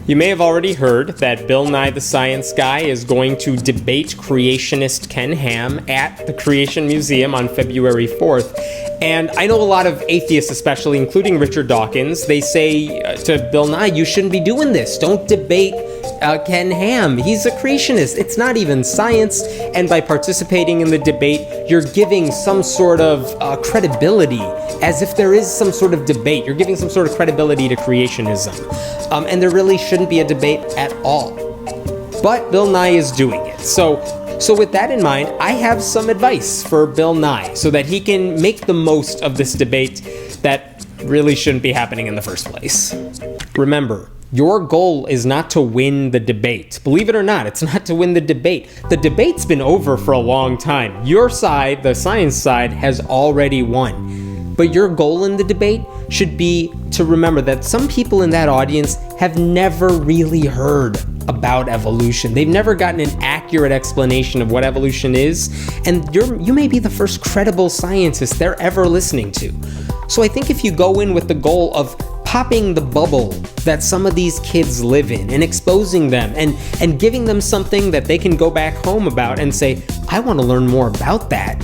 You may have already heard that Bill Nye the Science Guy is going to debate creationist Ken Ham at the Creation Museum on February 4th. And I know a lot of atheists, especially, including Richard Dawkins, they say to Bill Nye, you shouldn't be doing this. Don't debate Ken Ham. He's a creationist. It's not even science. And by participating in the debate, you're giving some sort of credibility, as if there is some sort of debate. You're giving some sort of credibility to creationism. And there really shouldn't be a debate at all. But Bill Nye is doing it. So with that in mind, I have some advice for Bill Nye so that he can make the most of this debate that really shouldn't be happening in the first place. Remember, your goal is not to win the debate. Believe it or not, it's not to win the debate. The debate's been over for a long time. Your side, the science side, has already won. But your goal in the debate should be to remember that some people in that audience have never really heard about evolution. They've never gotten an accurate explanation of what evolution is, and you may be the first credible scientist they're ever listening to. So I think if you go in with the goal of popping the bubble that some of these kids live in and exposing them and giving them something that they can go back home about and say, I want to learn more about that,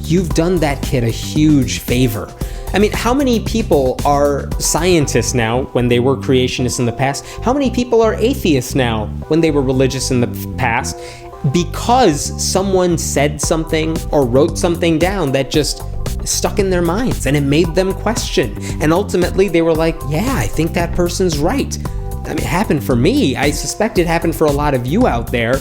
you've done that kid a huge favor. I mean, how many people are scientists now when they were creationists in the past? How many people are atheists now when they were religious in the past? Because someone said something or wrote something down that just stuck in their minds and it made them question. And ultimately they were like, yeah, I think that person's right. I mean, it happened for me. I suspect it happened for a lot of you out there.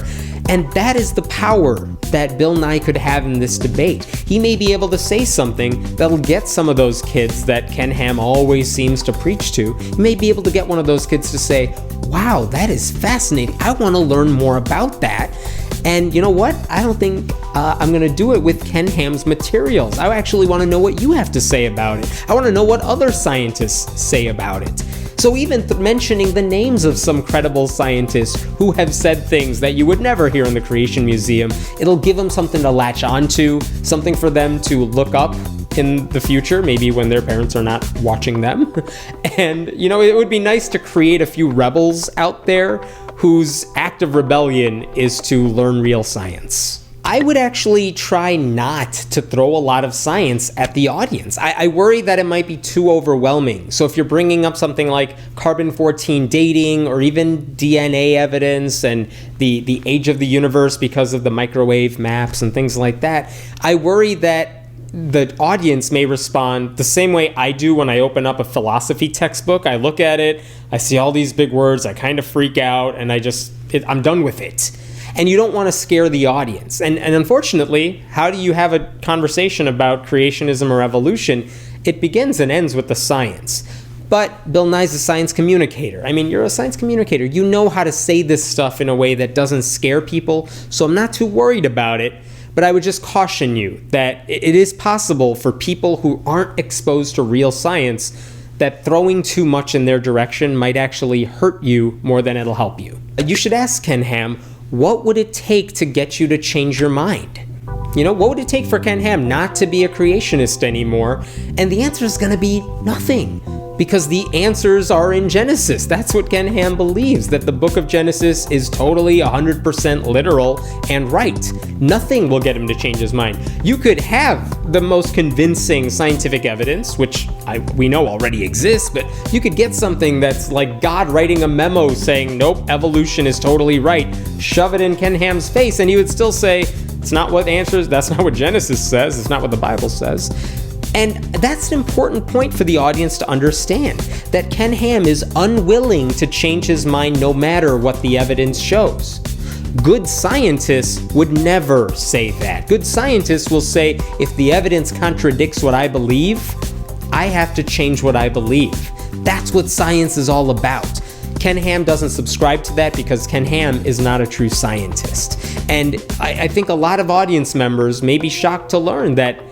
And that is the power that Bill Nye could have in this debate. He may be able to say something that'll get some of those kids that Ken Ham always seems to preach to. He may be able to get one of those kids to say, wow, that is fascinating. I want to learn more about that. And you know what? I don't think I'm going to do it with Ken Ham's materials. I actually want to know what you have to say about it. I want to know what other scientists say about it. So even mentioning the names of some credible scientists who have said things that you would never hear in the Creation Museum, it'll give them something to latch onto, something for them to look up in the future, maybe when their parents are not watching them. And, you know, it would be nice to create a few rebels out there whose act of rebellion is to learn real science. I would actually try not to throw a lot of science at the audience. I worry that it might be too overwhelming. So if you're bringing up something like carbon-14 dating or even DNA evidence and the age of the universe because of the microwave maps and things like that, I worry that the audience may respond the same way I do when I open up a philosophy textbook. I look at it, I see all these big words, I kind of freak out, and I'm done with it. And you don't want to scare the audience. And unfortunately, how do you have a conversation about creationism or evolution? It begins and ends with the science. But Bill Nye's a science communicator. I mean, you're a science communicator. You know how to say this stuff in a way that doesn't scare people, so I'm not too worried about it. But I would just caution you that it is possible for people who aren't exposed to real science that throwing too much in their direction might actually hurt you more than it'll help you. You should ask Ken Ham, what would it take to get you to change your mind? You know, what would it take for Ken Ham not to be a creationist anymore? And the answer is going to be nothing, because the answers are in Genesis. That's what Ken Ham believes, that the book of Genesis is totally 100% literal and right. Nothing will get him to change his mind. You could have the most convincing scientific evidence, which we know already exists, but you could get something that's like God writing a memo saying, nope, evolution is totally right. Shove it in Ken Ham's face, and he would still say, it's not what answers, that's not what Genesis says, it's not what the Bible says. And that's an important point for the audience to understand, that Ken Ham is unwilling to change his mind no matter what the evidence shows. Good scientists would never say that. Good scientists will say, if the evidence contradicts what I believe, I have to change what I believe. That's what science is all about. Ken Ham doesn't subscribe to that because Ken Ham is not a true scientist. And I think a lot of audience members may be shocked to learn that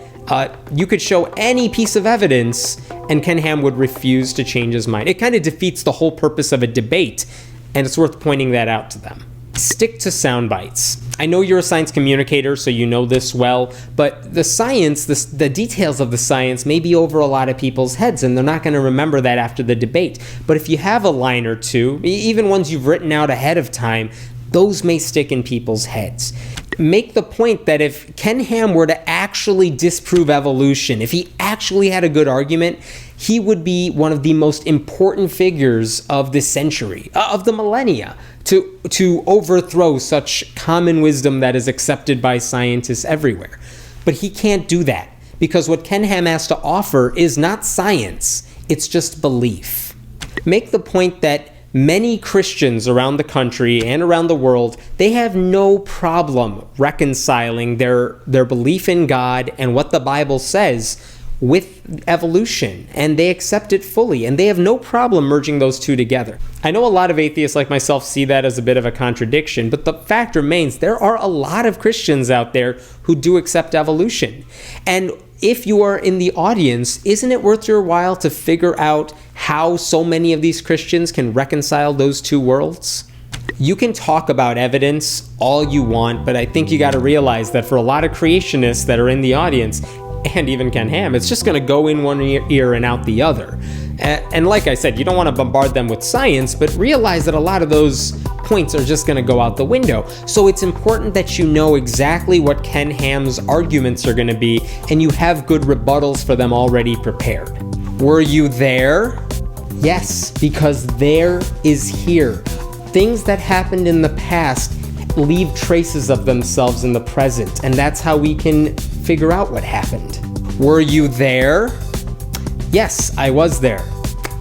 you could show any piece of evidence and Ken Ham would refuse to change his mind. It kind of defeats the whole purpose of a debate, and it's worth pointing that out to them. Stick to sound bites. I know you're a science communicator, so you know this well, but the science, the details of the science may be over a lot of people's heads, and they're not going to remember that after the debate. But if you have a line or two, even ones you've written out ahead of time, those may stick in people's heads. Make the point that if Ken Ham were to actually disprove evolution, if he actually had a good argument, he would be one of the most important figures of this century, of the millennia, to overthrow such common wisdom that is accepted by scientists everywhere. But he can't do that, because what Ken Ham has to offer is not science, it's just belief. Make the point that many Christians around the country and around the world, they have no problem reconciling their belief in God and what the Bible says with evolution, and they accept it fully, and they have no problem merging those two together. I know a lot of atheists like myself see that as a bit of a contradiction, but the fact remains there are a lot of Christians out there who do accept evolution. And if you are in the audience, isn't it worth your while to figure out how so many of these Christians can reconcile those two worlds? You can talk about evidence all you want, but I think you got to realize that for a lot of creationists that are in the audience, and even Ken Ham, it's just going to go in one ear and out the other. And like I said, you don't want to bombard them with science, but realize that a lot of those points are just going to go out the window. So it's important that you know exactly what Ken Ham's arguments are going to be, and you have good rebuttals for them already prepared. Were you there? Yes, because there is here. Things that happened in the past leave traces of themselves in the present, and that's how we can figure out what happened. Were you there? Yes, I was there.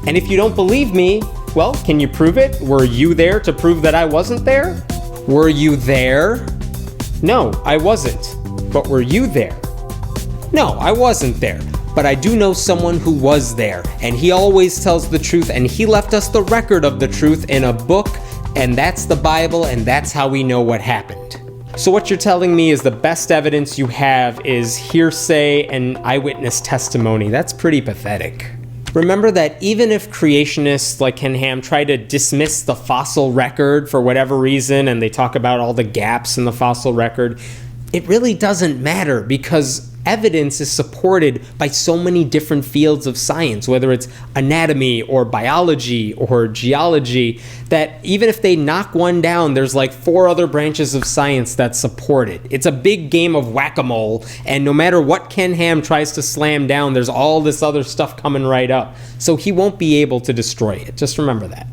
And if you don't believe me, well, can you prove it? Were you there to prove that I wasn't there? Were you there? No, I wasn't. But were you there? No, I wasn't there. But I do know someone who was there, and he always tells the truth, and he left us the record of the truth in a book, and that's the Bible, and that's how we know what happened. So what you're telling me is the best evidence you have is hearsay and eyewitness testimony. That's pretty pathetic. Remember that even if creationists like Ken Ham try to dismiss the fossil record for whatever reason, and they talk about all the gaps in the fossil record, it really doesn't matter, because evidence is supported by so many different fields of science, whether it's anatomy or biology or geology, that even if they knock one down, there's like 4 other branches of science that support it. It's a big game of whack-a-mole, and no matter what Ken Ham tries to slam down, there's all this other stuff coming right up. So he won't be able to destroy it. Just remember that.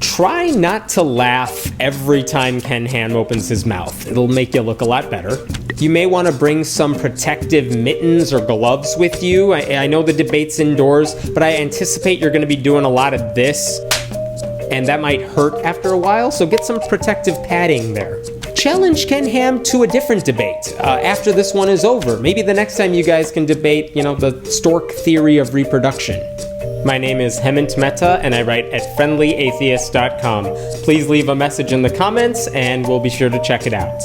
Try not to laugh every time Ken Ham opens his mouth. It'll make you look a lot better. You may want to bring some protective mittens or gloves with you. I know the debate's indoors, but I anticipate you're going to be doing a lot of this, and that might hurt after a while, so get some protective padding there. Challenge Ken Ham to a different debate after this one is over. Maybe the next time you guys can debate, the stork theory of reproduction. My name is Hemant Mehta, and I write at friendlyatheist.com. Please leave a message in the comments, and we'll be sure to check it out.